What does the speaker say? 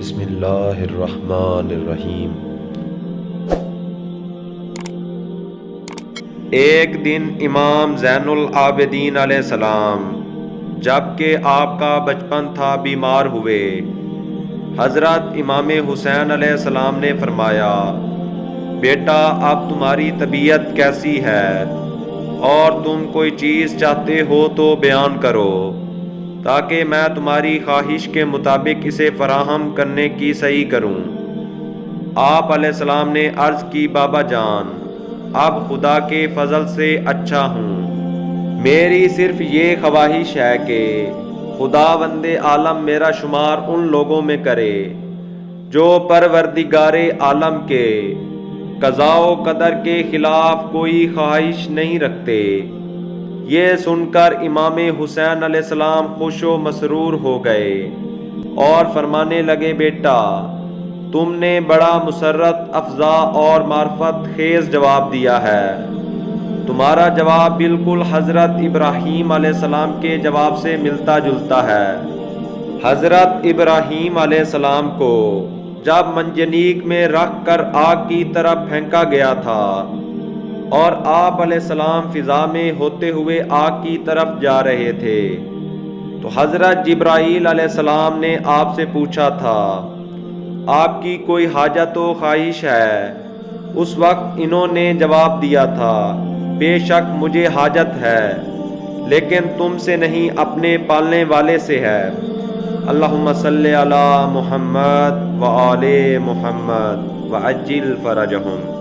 بسم اللہ الرحمن الرحیم۔ ایک دن امام زین العابدین علیہ السلام جب کہ آپ کا بچپن تھا بیمار ہوئے۔ حضرت امام حسین علیہ السلام نے فرمایا، بیٹا اب تمہاری طبیعت کیسی ہے اور تم کوئی چیز چاہتے ہو تو بیان کرو تاکہ میں تمہاری خواہش کے مطابق اسے فراہم کرنے کی صحیح کروں۔ آپ علیہ السلام نے عرض کی، بابا جان اب خدا کے فضل سے اچھا ہوں، میری صرف یہ خواہش ہے کہ خداوند عالم میرا شمار ان لوگوں میں کرے جو پروردگار عالم کے قضاء و قدر کے خلاف کوئی خواہش نہیں رکھتے۔ یہ سن کر امام حسین علیہ السلام خوش و مسرور ہو گئے اور فرمانے لگے، بیٹا تم نے بڑا مسرت افزا اور معرفت خیز جواب دیا ہے۔ تمہارا جواب بالکل حضرت ابراہیم علیہ السلام کے جواب سے ملتا جلتا ہے۔ حضرت ابراہیم علیہ السلام کو جب منجنیق میں رکھ کر آگ کی طرف پھینکا گیا تھا اور آپ علیہ السلام فضا میں ہوتے ہوئے آگ کی طرف جا رہے تھے تو حضرت جبرائیل علیہ السلام نے آپ سے پوچھا تھا، آپ کی کوئی حاجت و خواہش ہے؟ اس وقت انہوں نے جواب دیا تھا، بے شک مجھے حاجت ہے لیکن تم سے نہیں، اپنے پالنے والے سے ہے۔ اللہم صلی علی محمد وآل محمد وعجل فرجہم۔